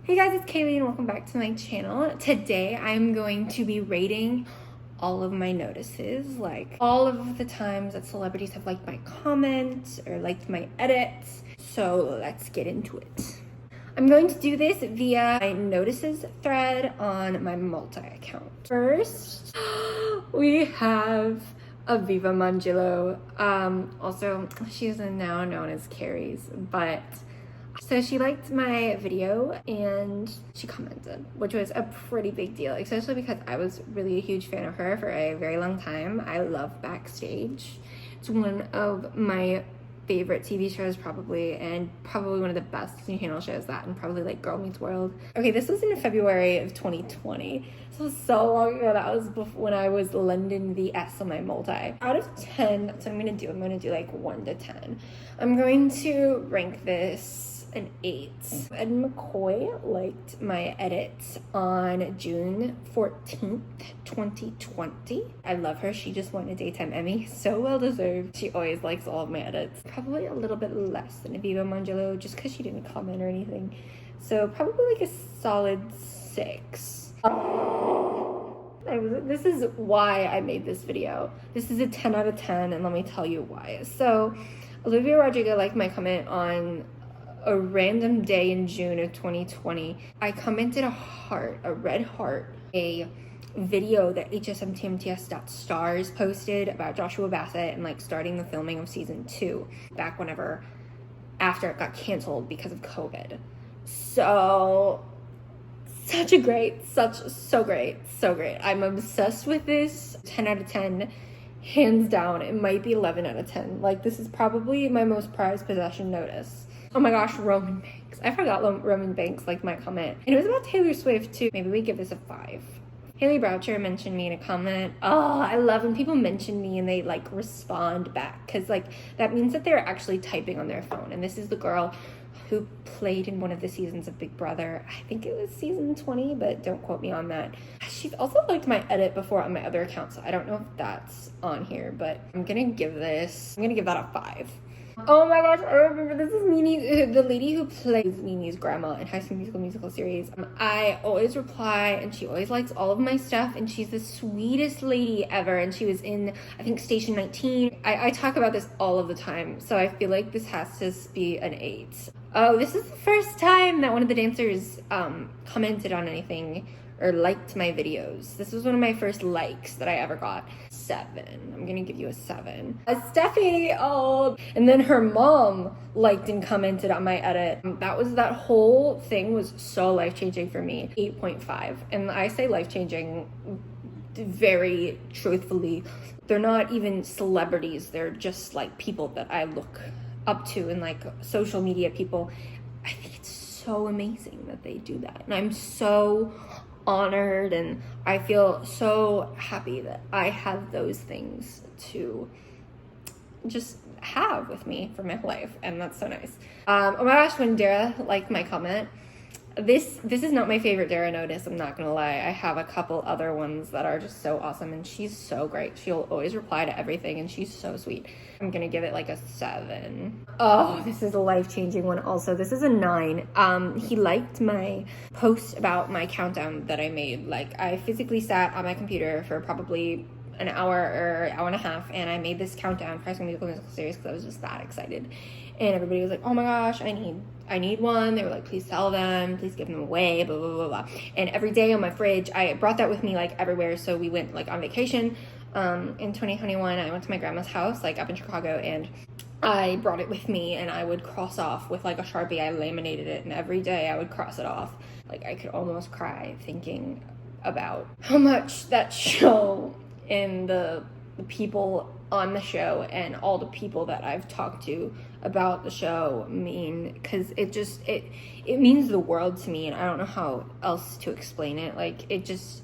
Hey guys, it's Kaylee and welcome back to my channel. Today I'm going to be rating all of my notices, like all of the times that celebrities have liked my comments or liked my edits. So let's get into it. I'm going to do this via my notices thread on my multi-account. First, we have Aviva Mangilo. Also, she's now known as Carrie's, but so she liked my video and she commented, which was a pretty big deal, especially because I was really a huge fan of her for a very long time. I love Backstage. It's one of my favorite TV shows probably, and probably one of the best Disney Channel shows, that and probably like Girl Meets World. Okay, this was in February of 2020. So long ago. That was before, when I was lending the S on my multi. Out of 10, that's what I'm gonna do. I'm gonna do like 1 to 10. I'm going to rank this an 8. Ed McCoy liked my edits on June 14th, 2020. I love her. She just won a Daytime Emmy. So well deserved. She always likes all of my edits. Probably a little bit less than Aviva Mangilo just because she didn't comment or anything. So probably like a solid 6. This is why I made this video. This is a 10 out of 10 and let me tell you why. So Olivia Rodrigo liked my comment on a random day in June of 2020. I commented a heart, a red heart, a video that hsmtmts.stars posted about Joshua Bassett and like starting the filming of season 2 back whenever after it got canceled because of COVID. So so great. I'm obsessed with this. 10 out of 10, hands down. It might be 11 out of 10. Like, this is probably my most prized possession notice. Oh my gosh, Roman Banks. I forgot Roman Banks liked my comment. And it was about Taylor Swift too. Maybe we give this a 5. Haley Boucher mentioned me in a comment. Oh, I love when people mention me and they like respond back, because like that means that they're actually typing on their phone. And this is the girl who played in one of the seasons of Big Brother. I think it was season 20, but don't quote me on that. She's also liked my edit before on my other account, so I don't know if that's on here, but I'm gonna give that a 5. Oh my gosh, I remember this is Nene, the lady who plays Nene's grandma in High School Musical series. I always reply and she always likes all of my stuff and she's the sweetest lady ever, and she was in, I think, Station 19. I talk about this all of the time, so I feel like this has to be an 8. Oh, this is the first time that one of the dancers commented on anything or liked my videos. This was one of my first likes that I ever got. 7. I'm gonna give you a 7. Steffi, oh, and then her mom liked and commented on my edit. That whole thing was so life-changing for me. 8.5. And I say life-changing very truthfully. They're not even celebrities. They're just like people that I look up to and like social media people. I think it's so amazing that they do that. And I'm so honored and I feel so happy that I have those things to just have with me for my life, and that's so nice. Oh my gosh, when Dara liked my comment, this is not my favorite Dara notice, I'm not gonna lie. I have a couple other ones that are just so awesome, and she's so great. She'll always reply to everything and she's so sweet. I'm gonna give it like a 7. Oh, this is a life-changing one also. This is a 9. He liked my post about my countdown that I made. Like, I physically sat on my computer for probably an hour or hour and a half, and I made this countdown for High School Musical series because I was just that excited. And everybody was like, oh my gosh, I need one. They were like, please sell them, please give them away, blah, blah, blah, blah. And every day on my fridge, I brought that with me like everywhere. So we went like on vacation. In 2021, I went to my grandma's house, like up in Chicago, and I brought it with me and I would cross off with like a Sharpie. I laminated it and every day I would cross it off. Like, I could almost cry thinking about how much that show and the people on the show and all the people that I've talked to about the show mean, because it means the world to me, and I don't know how else to explain it. Like, it's just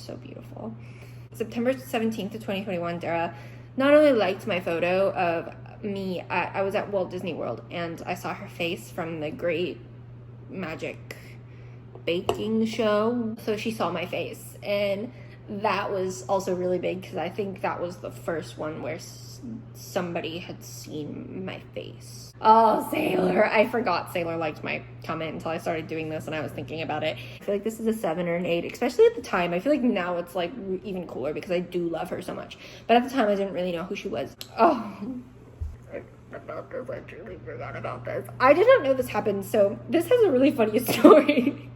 so beautiful. September 17th of 2021, Dara not only liked my photo of me, I was at Walt Disney World and I saw her face from the Great Magic Baking Show. So she saw my face, and that was also really big because I think that was the first one where somebody had seen my face. Oh, Sailor. I forgot Sailor liked my comment until I started doing this and I was thinking about it. I feel like this is a 7 or an 8, especially at the time. I feel like now it's like even cooler because I do love her so much. But at the time I didn't really know who she was. Oh, about this. I truly forgot about this. I did not know this happened, so this has a really funny story.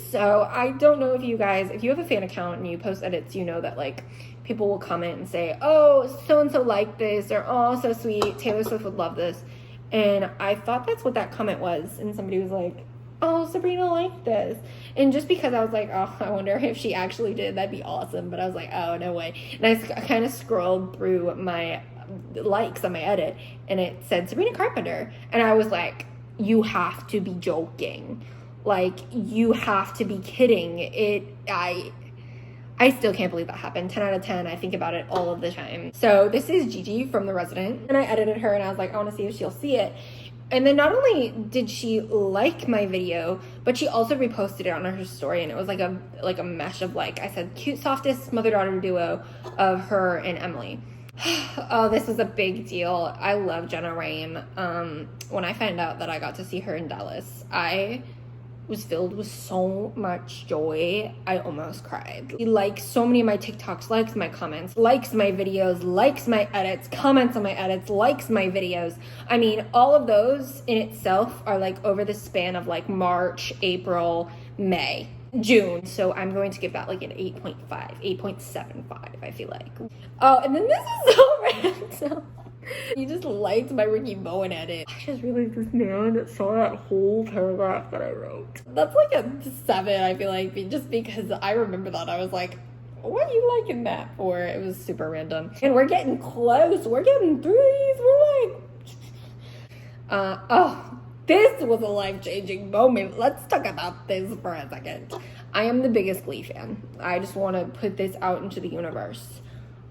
So I don't know if you guys, if you have a fan account and you post edits, you know that like people will comment and say, oh, so-and-so liked this, or oh, so sweet, Taylor Swift would love this. And I thought that's what that comment was, and somebody was like, oh, Sabrina liked this. And just because I was like, oh, I wonder if she actually did, that'd be awesome. But I was like, oh, no way. And I kind of scrolled through my likes on my edit and it said Sabrina Carpenter, and I was like, you have to be joking, like you have to be kidding. I still can't believe that happened. 10 out of 10. I think about it all of the time. So this is Gigi from The Resident, and I edited her and I was like, I want to see if she'll see it. And then not only did she like my video, but she also reposted it on her story, and it was like a mesh of, like I said, cute softest mother-daughter duo of her and Emily. Oh, this was a big deal. I love Jenna Rain. When I found out that I got to see her in Dallas, I was filled with so much joy. I almost cried. He likes so many of my TikToks, likes my comments, likes my videos, likes my edits, comments on my edits, likes my videos. I mean, all of those in itself are like over the span of like March, April, May, June. So I'm going to give that like an 8.5, 8.75, I feel like. Oh, and then this is so random. You just liked my Ricky Bowen edit. I just realized this man saw that whole paragraph that I wrote. That's like a 7, I feel like, just because I remember that. I was like, what are you liking that for? It was super random. And we're getting close. We're getting through these. We're like, oh, this was a life-changing moment. Let's talk about this for a second. I am the biggest Glee fan. I just want to put this out into the universe.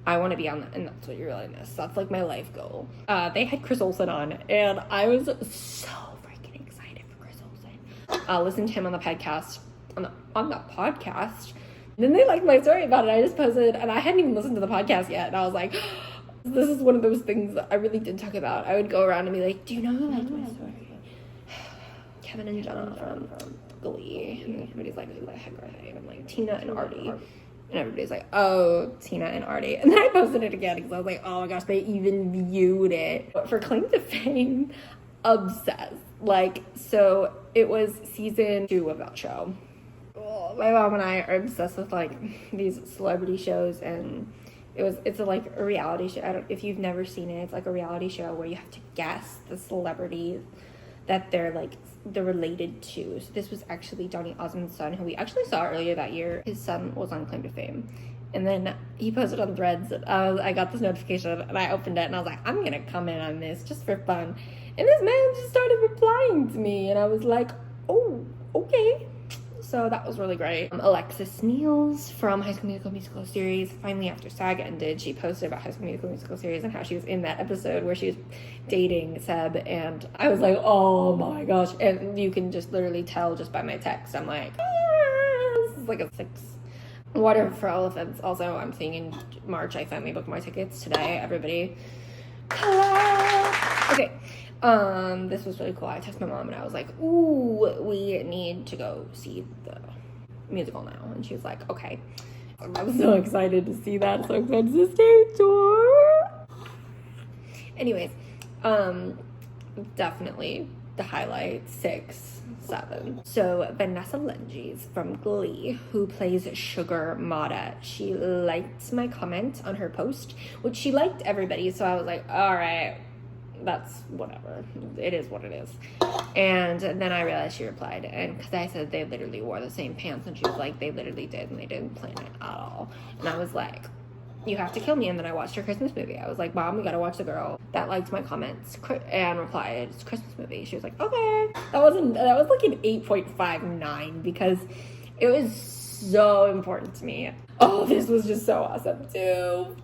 I want to be on that, and that's what you really miss. That's like my life goal. They had Chris Olsen on, and I was so freaking excited for Chris Olsen. Listened to him on the podcast, on the podcast. And then they liked my story about it. I just posted, and I hadn't even listened to the podcast yet, and I was like, this is one of those things that I really did talk about. I would go around and be like, do you know who liked my story? Kevin and Jenna from Glee. And everybody's like, who the heck are they? And I'm like, Tina and Artie. And everybody's like, oh, Tina and Artie. And then I posted it again because I was like, oh my gosh, they even viewed it. But for claim to fame, obsessed. Like, so it was season 2 of that show. Oh, my mom and I are obsessed with like these celebrity shows, and it's like a reality show. If you've never seen it, it's like a reality show where you have to guess the celebrities that they're related to. So this was actually Donny Osmond's son, who we actually saw earlier that year. His son was on Claim to Fame. And then he posted on Threads. I got this notification and I opened it and I was like, I'm gonna comment on this just for fun. And this man just started replying to me and I was like, oh, okay. So that was really great. Alexis Neals from High School Musical series. Finally, after SAG ended, she posted about High School Musical series and how she was in that episode where she was dating Seb. And I was like, oh my gosh. And you can just literally tell just by my text. I'm like, this is like a 6. Water for Elephants. Also, I'm seeing in March. I finally booked my tickets today. Everybody, clap. Okay. This was really cool. I texted my mom and I was like, ooh, we need to go see the musical now. And she was like, okay. I was so excited to see that. So excited to stay tour. Anyways, definitely the highlight 6, 7. So Vanessa Lenges from Glee, who plays Sugar Mata, she liked my comment on her post, which she liked everybody. So I was like, all right, that's whatever. It is what it is. And then I realized she replied, and because I said they literally wore the same pants, and she was like, they literally did, and they didn't plan it at all. And I was like, you have to kill me. And then I watched her Christmas movie. I was like, Mom, we gotta watch the girl that liked my comments and replied, it's a Christmas movie. She was like, okay. That was like an 8.59 because it was so important to me. Oh, this was just so awesome too.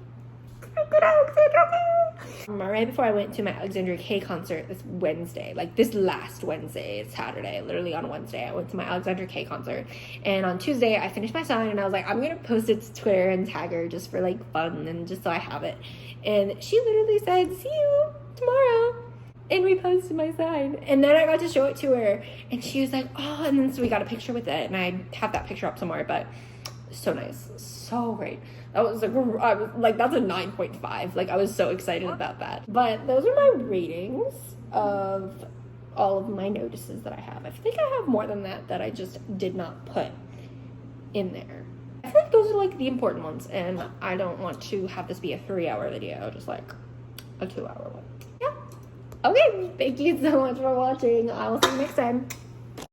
Right before I went to my Alexandria K concert this Wednesday, like this last Wednesday, it's Saturday, literally on Wednesday, I went to my Alexandria K concert. And on Tuesday, I finished my sign and I was like, I'm gonna post it to Twitter and tag her just for like fun and just so I have it. And she literally said, see you tomorrow. And reposted my sign. And then I got to show it to her and she was like, oh, and then so we got a picture with it and I have that picture up somewhere, but so nice, so great. That was I was like, that's a 9.5. Like, I was so excited about that. But those are my ratings of all of my notices that I have. I think I have more than that I just did not put in there. I feel like those are like the important ones and I don't want to have this be a 3-hour video, just like a 2-hour one. Yeah. Okay, thank you so much for watching. I will see you next time.